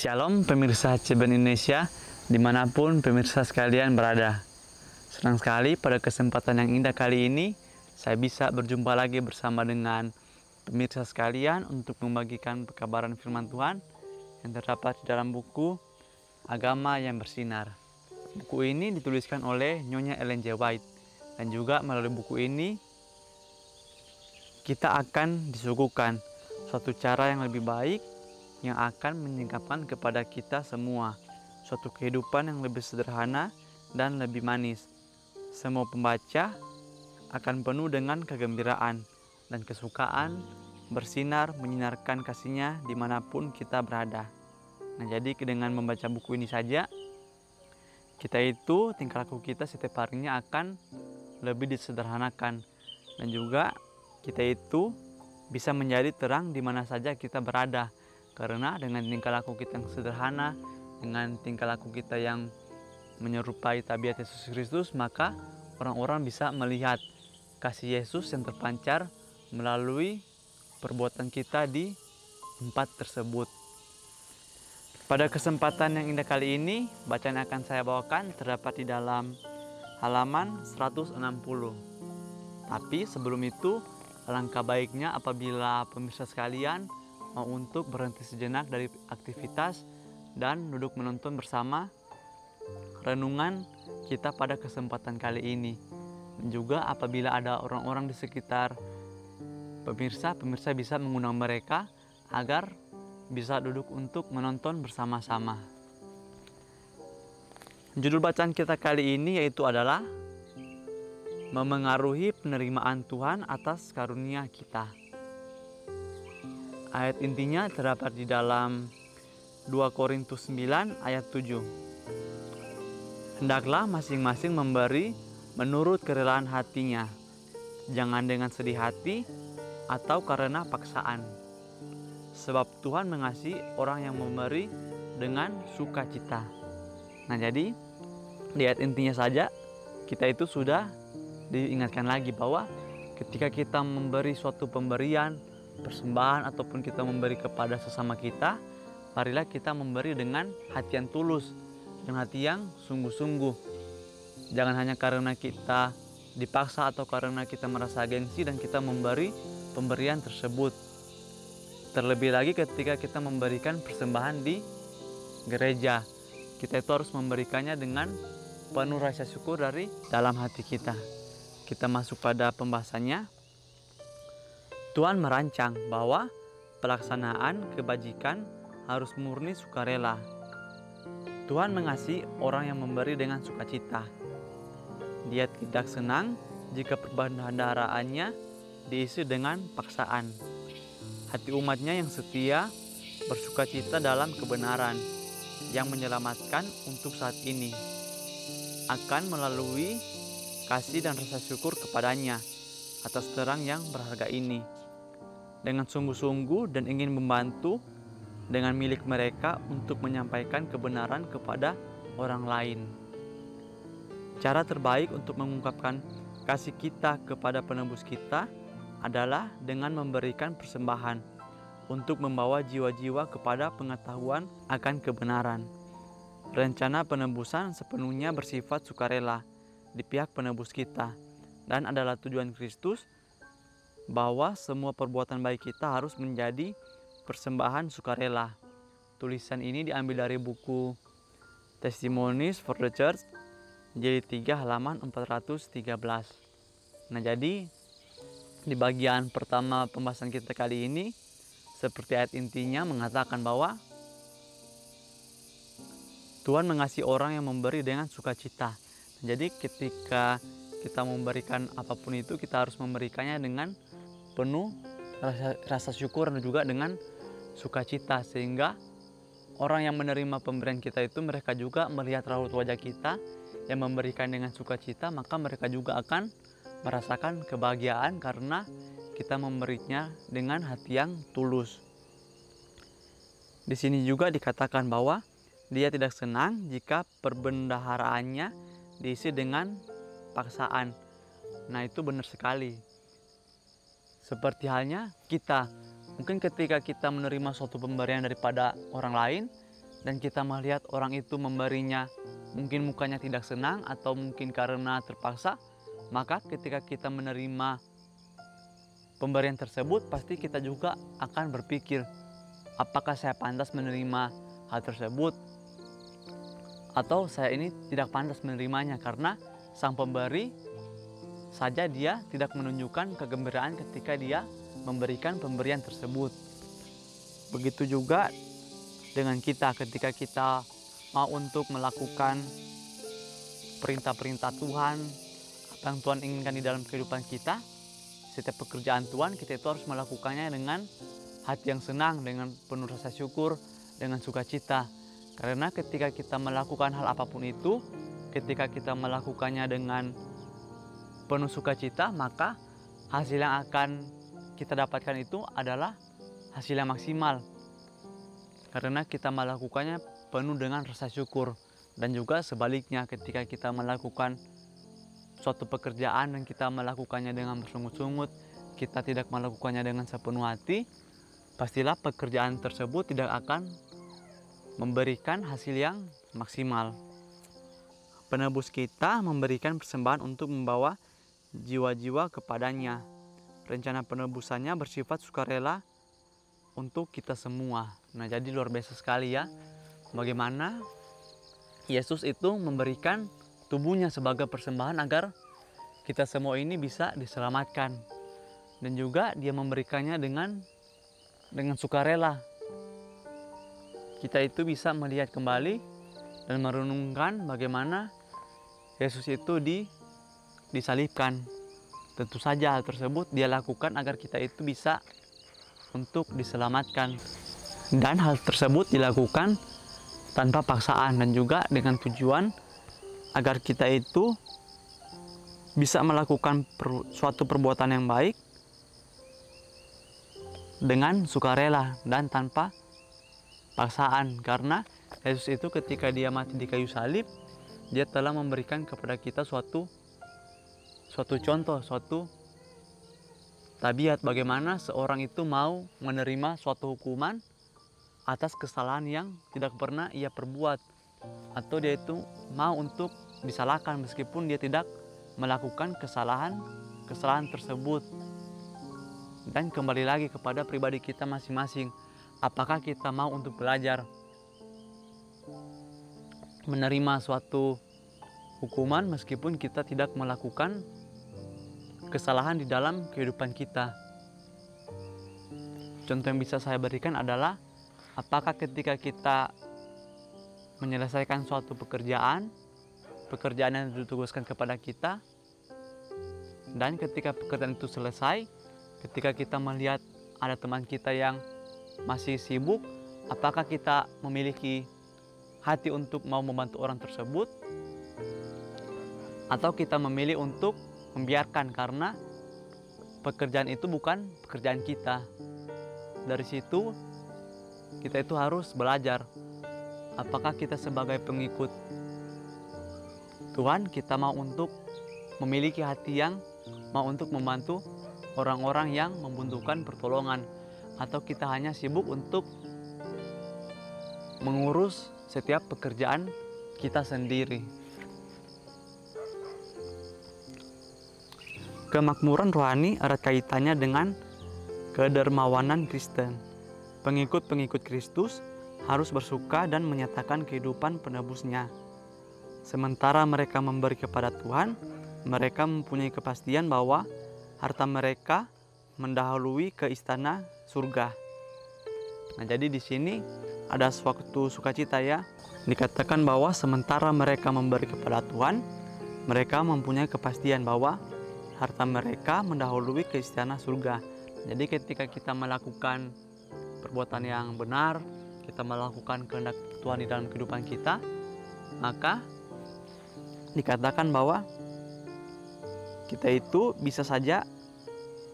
Shalom pemirsa CBN Indonesia, dimanapun pemirsa sekalian berada. Senang sekali pada kesempatan yang indah kali ini, saya bisa berjumpa lagi bersama dengan pemirsa sekalian untuk membagikan pekabaran firman Tuhan yang terdapat di dalam buku Agama yang Bersinar. Buku ini dituliskan oleh Nyonya Ellen G. White, dan juga melalui buku ini kita akan disuguhkan suatu cara yang lebih baik yang akan menyingkapkan kepada kita semua suatu kehidupan yang lebih sederhana dan lebih manis. Semua pembaca akan penuh dengan kegembiraan dan kesukaan bersinar menyinarkan kasihnya dimanapun kita berada. Nah, jadi dengan membaca buku ini saja, kita itu tingkah laku kita setiap harinya akan lebih disederhanakan, dan juga kita itu bisa menjadi terang di mana saja kita berada. Karena dengan tingkah laku kita yang sederhana, dengan tingkah laku kita yang menyerupai tabiat Yesus Kristus, maka orang-orang bisa melihat kasih Yesus yang terpancar melalui perbuatan kita di tempat tersebut. Pada kesempatan yang indah kali ini, bacaan yang akan saya bawakan terdapat di dalam halaman 160. Tapi sebelum itu, alangkah baiknya apabila pemirsa sekalian mau untuk berhenti sejenak dari aktivitas dan duduk menonton bersama renungan kita pada kesempatan kali ini. Dan juga apabila ada orang-orang di sekitar pemirsa bisa mengundang mereka agar bisa duduk untuk menonton bersama-sama. Judul bacaan kita kali ini yaitu adalah memengaruhi penerimaan Tuhan atas karunia kita. Ayat intinya terdapat di dalam 2 Korintus 9 ayat 7. Hendaklah masing-masing memberi menurut kerelaan hatinya, jangan dengan sedih hati atau karena paksaan. Sebab Tuhan mengasihi orang yang memberi dengan sukacita. Nah, jadi di ayat intinya saja kita itu sudah diingatkan lagi bahwa ketika kita memberi suatu pemberian, persembahan, ataupun kita memberi kepada sesama kita, marilah kita memberi dengan hati yang tulus, dengan hati yang sungguh-sungguh. Jangan hanya karena kita dipaksa atau karena kita merasa gengsi dan kita memberi pemberian tersebut. Terlebih lagi ketika kita memberikan persembahan di gereja, kita itu harus memberikannya dengan penuh rasa syukur dari dalam hati kita. Kita masuk pada pembahasannya. Tuhan merancang bahwa pelaksanaan kebajikan harus murni sukarela. Tuhan mengasihi orang yang memberi dengan sukacita. Dia tidak senang jika perbandaharaannya diisi dengan paksaan. Hati umatnya yang setia bersukacita dalam kebenaran yang menyelamatkan untuk saat ini, akan melalui kasih dan rasa syukur kepadanya atas terang yang berharga ini, dengan sungguh-sungguh dan ingin membantu dengan milik mereka untuk menyampaikan kebenaran kepada orang lain. Cara terbaik untuk mengungkapkan kasih kita kepada penebus kita adalah dengan memberikan persembahan untuk membawa jiwa-jiwa kepada pengetahuan akan kebenaran. Rencana penebusan sepenuhnya bersifat sukarela di pihak penebus kita dan adalah tujuan Kristus bahwa semua perbuatan baik kita harus menjadi persembahan sukarela. Tulisan ini diambil dari buku Testimonies for the Church, jilid 3 halaman 413. Nah, jadi di bagian pertama pembahasan kita kali ini, seperti ayat intinya mengatakan bahwa Tuhan mengasihi orang yang memberi dengan sukacita. Jadi ketika kita memberikan apapun itu, kita harus memberikannya dengan penuh rasa syukur dan juga dengan sukacita, sehingga orang yang menerima pemberian kita itu mereka juga melihat raut wajah kita yang memberikan dengan sukacita, maka mereka juga akan merasakan kebahagiaan karena kita memberinya dengan hati yang tulus. Di sini juga dikatakan bahwa dia tidak senang jika perbendaharaannya diisi dengan paksaan. Nah, itu benar sekali. Seperti halnya kita, mungkin ketika kita menerima suatu pemberian daripada orang lain, dan kita melihat orang itu memberinya, mungkin mukanya tidak senang atau mungkin karena terpaksa, maka ketika kita menerima pemberian tersebut, pasti kita juga akan berpikir, apakah saya pantas menerima hal tersebut, atau saya ini tidak pantas menerimanya, karena sang pemberi saja dia tidak menunjukkan kegembiraan ketika dia memberikan pemberian tersebut. Begitu juga dengan kita, ketika kita mau untuk melakukan perintah-perintah Tuhan, apa yang Tuhan inginkan di dalam kehidupan kita, setiap pekerjaan Tuhan kita itu harus melakukannya dengan hati yang senang, dengan penuh rasa syukur, dengan sukacita. Karena ketika kita melakukan hal apapun itu, ketika kita melakukannya dengan penuh sukacita, maka hasil yang akan kita dapatkan itu adalah hasil yang maksimal. Karena kita melakukannya penuh dengan rasa syukur. Dan juga sebaliknya, ketika kita melakukan suatu pekerjaan dan kita melakukannya dengan bersungut-sungut, kita tidak melakukannya dengan sepenuh hati, pastilah pekerjaan tersebut tidak akan memberikan hasil yang maksimal. Penebus kita memberikan persembahan untuk membawa jiwa-jiwa kepadanya. Rencana penebusannya bersifat sukarela untuk kita semua. Nah, jadi luar biasa sekali ya, bagaimana Yesus itu memberikan tubuhnya sebagai persembahan agar kita semua ini bisa diselamatkan. Dan juga dia memberikannya dengan sukarela. Kita itu bisa melihat kembali dan merenungkan bagaimana Yesus itu disalibkan. Tentu saja hal tersebut dia lakukan agar kita itu bisa untuk diselamatkan. Dan hal tersebut dilakukan tanpa paksaan dan juga dengan tujuan agar kita itu bisa melakukan suatu perbuatan yang baik dengan sukarela dan tanpa paksaan. Karena Yesus itu ketika dia mati di kayu salib, dia telah memberikan kepada kita suatu contoh, suatu tabiat bagaimana seorang itu mau menerima suatu hukuman atas kesalahan yang tidak pernah ia perbuat, atau dia itu mau untuk disalahkan meskipun dia tidak melakukan kesalahan tersebut. Dan kembali lagi kepada pribadi kita masing-masing, apakah kita mau untuk belajar menerima suatu hukuman meskipun kita tidak melakukan kesalahan di dalam kehidupan kita. Contoh yang bisa saya berikan adalah, apakah ketika kita menyelesaikan suatu pekerjaan yang ditugaskan kepada kita, dan ketika pekerjaan itu selesai, ketika kita melihat ada teman kita yang masih sibuk, apakah kita memiliki hati untuk mau membantu orang tersebut, atau kita memilih untuk membiarkan karena pekerjaan itu bukan pekerjaan kita. Dari situ kita itu harus belajar, apakah kita sebagai pengikut Tuhan, kita mau untuk memiliki hati yang mau untuk membantu orang-orang yang membutuhkan pertolongan, atau kita hanya sibuk untuk mengurus setiap pekerjaan kita sendiri. Kemakmuran rohani erat kaitannya dengan kedermawanan Kristen. Pengikut-pengikut Kristus harus bersuka dan menyatakan kehidupan penebusnya. Sementara mereka memberi kepada Tuhan, mereka mempunyai kepastian bahwa harta mereka mendahului ke istana surga. Nah, jadi di sini ada suatu sukacita ya. Dikatakan bahwa sementara mereka memberi kepada Tuhan, mereka mempunyai kepastian bahwa harta mereka mendahului ke istana surga. Jadi ketika kita melakukan perbuatan yang benar, kita melakukan kehendak Tuhan di dalam kehidupan kita, maka dikatakan bahwa kita itu bisa saja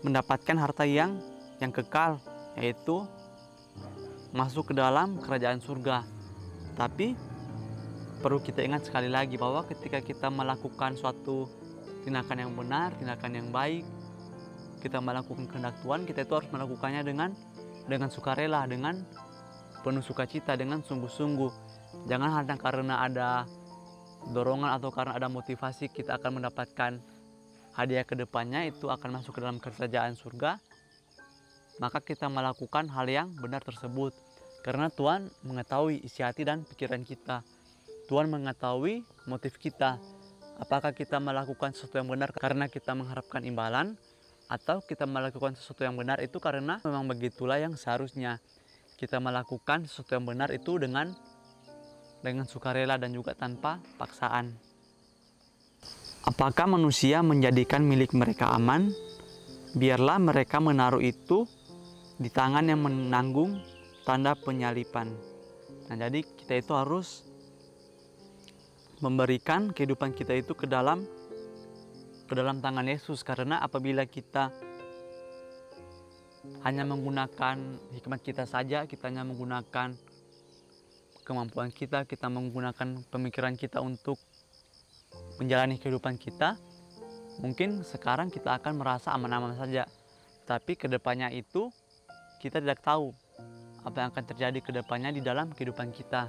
mendapatkan harta yang kekal, yaitu masuk ke dalam kerajaan surga. Tapi perlu kita ingat sekali lagi bahwa ketika kita melakukan suatu tindakan yang benar, tindakan yang baik, kita melakukan kehendak Tuhan, kita itu harus melakukannya dengan sukarela, dengan penuh sukacita dengan sungguh-sungguh. Jangan hanya karena ada dorongan atau karena ada motivasi kita akan mendapatkan hadiah ke depannya, itu akan masuk ke dalam kerajaan surga, maka kita melakukan hal yang benar tersebut. Karena Tuhan mengetahui isi hati dan pikiran kita. Tuhan mengetahui motif kita. Apakah kita melakukan sesuatu yang benar karena kita mengharapkan imbalan, atau kita melakukan sesuatu yang benar itu karena memang begitulah yang seharusnya. Kita melakukan sesuatu yang benar itu dengan sukarela dan juga tanpa paksaan. Apakah manusia menjadikan milik mereka aman? Biarlah mereka menaruh itu di tangan yang menanggung tanda penyalipan. Nah, jadi kita itu harus memberikan kehidupan kita itu ke dalam tangan Yesus. Karena apabila kita hanya menggunakan hikmat kita saja, kita hanya menggunakan kemampuan kita menggunakan pemikiran kita untuk menjalani kehidupan kita, mungkin sekarang kita akan merasa aman-aman saja. Tapi kedepannya itu kita tidak tahu apa yang akan terjadi kedepannya di dalam kehidupan kita.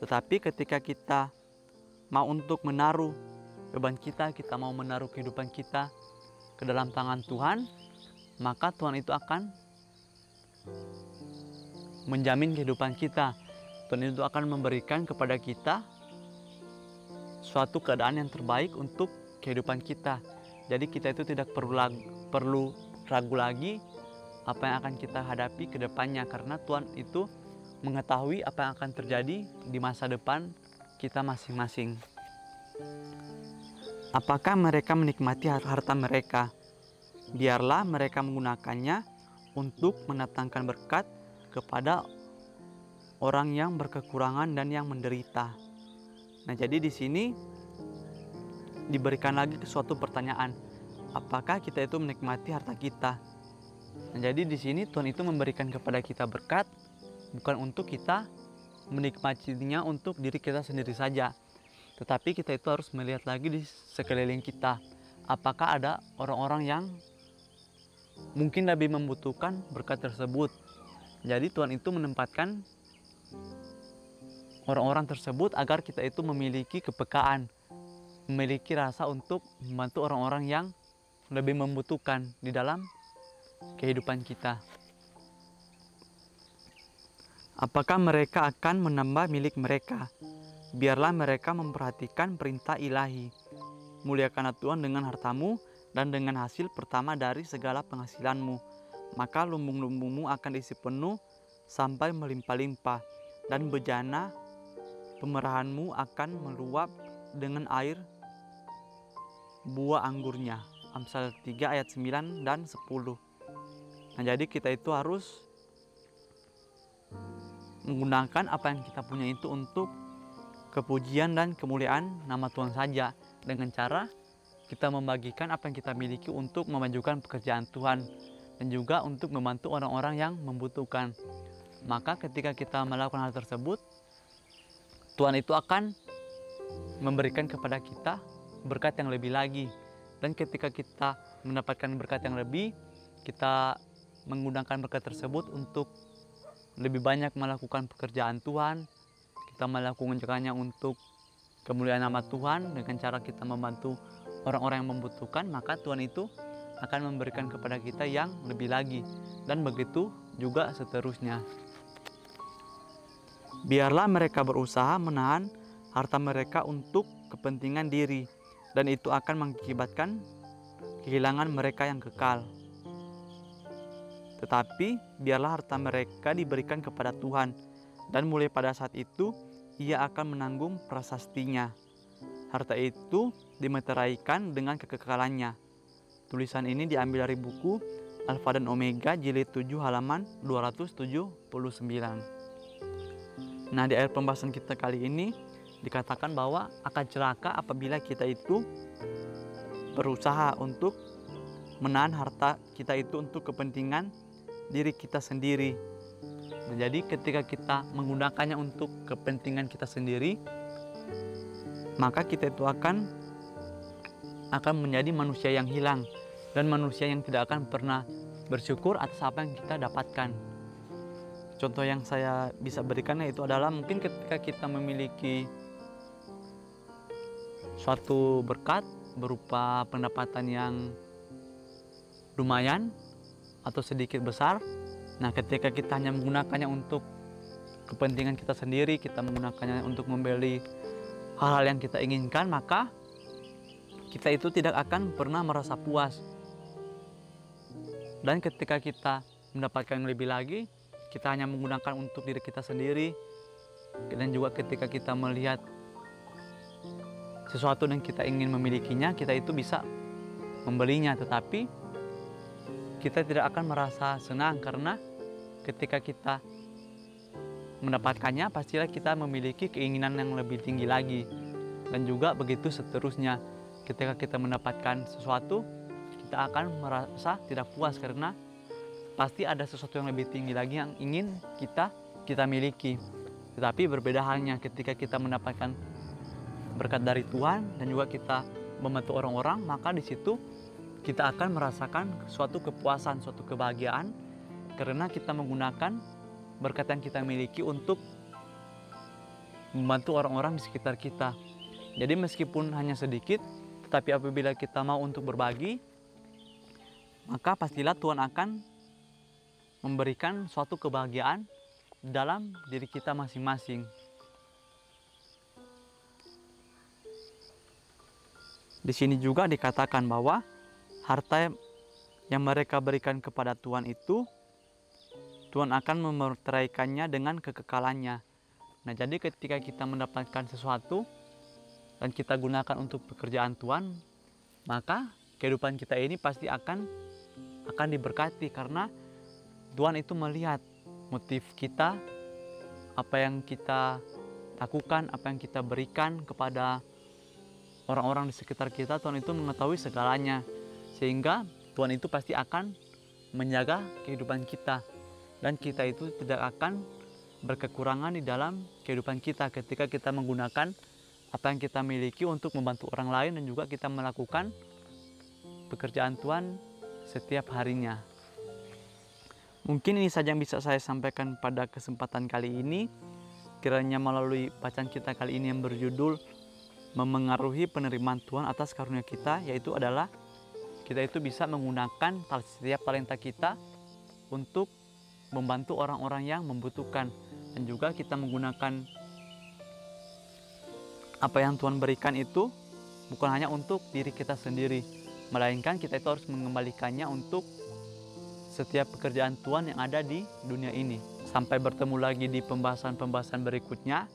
Tetapi ketika kita mau untuk menaruh beban kita mau menaruh kehidupan kita ke dalam tangan Tuhan, maka Tuhan itu akan menjamin kehidupan kita. Tuhan itu akan memberikan kepada kita suatu keadaan yang terbaik untuk kehidupan kita. Jadi kita itu tidak perlu ragu lagi apa yang akan kita hadapi ke depannya, karena Tuhan itu mengetahui apa yang akan terjadi di masa depan kita masing-masing. Apakah mereka menikmati harta mereka? Biarlah mereka menggunakannya untuk mendatangkan berkat kepada orang yang berkekurangan dan yang menderita. Nah, jadi di sini diberikan lagi suatu pertanyaan, apakah kita itu menikmati harta kita? Nah, jadi di sini Tuhan itu memberikan kepada kita berkat bukan untuk kita menikmatinya untuk diri kita sendiri saja, tetapi kita itu harus melihat lagi di sekeliling kita, apakah ada orang-orang yang mungkin lebih membutuhkan berkat tersebut. Jadi Tuhan itu menempatkan orang-orang tersebut agar kita itu memiliki kepekaan, memiliki rasa untuk membantu orang-orang yang lebih membutuhkan di dalam kehidupan kita. Apakah mereka akan menambah milik mereka? Biarlah mereka memperhatikan perintah ilahi. Muliakanlah Tuhan dengan hartamu dan dengan hasil pertama dari segala penghasilanmu. Maka lumbung-lumbungmu akan diisi penuh sampai melimpah-limpah, dan bejana pemerahanmu akan meluap dengan air buah anggurnya. Amsal 3 ayat 9 dan 10. Nah, jadi kita itu harus menggunakan apa yang kita punya itu untuk kepujian dan kemuliaan nama Tuhan saja, dengan cara kita membagikan apa yang kita miliki untuk memajukan pekerjaan Tuhan dan juga untuk membantu orang-orang yang membutuhkan. Maka ketika kita melakukan hal tersebut, Tuhan itu akan memberikan kepada kita berkat yang lebih lagi. Dan ketika kita mendapatkan berkat yang lebih, kita menggunakan berkat tersebut untuk lebih banyak melakukan pekerjaan Tuhan. Kita melakukannya untuk kemuliaan nama Tuhan dengan cara kita membantu orang-orang yang membutuhkan, maka Tuhan itu akan memberikan kepada kita yang lebih lagi. Dan begitu juga seterusnya. Biarlah mereka berusaha menahan harta mereka untuk kepentingan diri, dan itu akan mengakibatkan kehilangan mereka yang kekal. Tetapi biarlah harta mereka diberikan kepada Tuhan, dan mulai pada saat itu Ia akan menanggung prasastinya. Harta itu dimeteraikan dengan kekekalannya. Tulisan ini diambil dari buku Alfa dan Omega jilid 7 halaman 279. Nah, di akhir pembahasan kita kali ini dikatakan bahwa akan celaka apabila kita itu berusaha untuk menahan harta kita itu untuk kepentingan diri kita sendiri. Nah, jadi ketika kita menggunakannya untuk kepentingan kita sendiri, maka kita itu akan menjadi manusia yang hilang dan manusia yang tidak akan pernah bersyukur atas apa yang kita dapatkan. Contoh yang saya bisa berikan yaitu adalah mungkin ketika kita memiliki suatu berkat berupa pendapatan yang lumayan atau sedikit besar. Nah, ketika kita hanya menggunakannya untuk kepentingan kita sendiri, kita menggunakannya untuk membeli hal-hal yang kita inginkan, maka kita itu tidak akan pernah merasa puas. Dan ketika kita mendapatkan lebih lagi, kita hanya menggunakan untuk diri kita sendiri. Dan juga ketika kita melihat sesuatu yang kita ingin memilikinya, kita itu bisa membelinya, tetapi kita tidak akan merasa senang karena ketika kita mendapatkannya, pastilah kita memiliki keinginan yang lebih tinggi lagi. Dan juga begitu seterusnya, ketika kita mendapatkan sesuatu, kita akan merasa tidak puas karena pasti ada sesuatu yang lebih tinggi lagi yang ingin kita miliki. Tetapi berbeda halnya ketika kita mendapatkan berkat dari Tuhan dan juga kita membantu orang-orang, maka di situ kita akan merasakan suatu kepuasan, suatu kebahagiaan karena kita menggunakan berkat yang kita miliki untuk membantu orang-orang di sekitar kita. Jadi meskipun hanya sedikit, tetapi apabila kita mau untuk berbagi, maka pastilah Tuhan akan memberikan suatu kebahagiaan dalam diri kita masing-masing. Di sini juga dikatakan bahwa harta yang mereka berikan kepada Tuhan itu, Tuhan akan memeteraikannya dengan kekekalannya. Nah, jadi ketika kita mendapatkan sesuatu dan kita gunakan untuk pekerjaan Tuhan, maka kehidupan kita ini pasti akan diberkati karena Tuhan itu melihat motif kita, apa yang kita lakukan, apa yang kita berikan kepada orang-orang di sekitar kita. Tuhan itu mengetahui segalanya, sehingga Tuhan itu pasti akan menjaga kehidupan kita. Dan kita itu tidak akan berkekurangan di dalam kehidupan kita ketika kita menggunakan apa yang kita miliki untuk membantu orang lain dan juga kita melakukan pekerjaan Tuhan setiap harinya. Mungkin ini saja yang bisa saya sampaikan pada kesempatan kali ini. Kiranya melalui bacaan kita kali ini yang berjudul memengaruhi penerimaan Tuhan atas karunia kita, yaitu adalah kita itu bisa menggunakan setiap talenta kita untuk membantu orang-orang yang membutuhkan. Dan juga kita menggunakan apa yang Tuhan berikan itu bukan hanya untuk diri kita sendiri, melainkan kita itu harus mengembalikannya untuk setiap pekerjaan Tuhan yang ada di dunia ini. Sampai bertemu lagi di pembahasan-pembahasan berikutnya.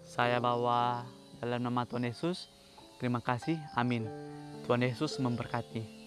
Saya bawa dalam nama Tuhan Yesus. Terima kasih. Amin. Tuhan Yesus memberkati.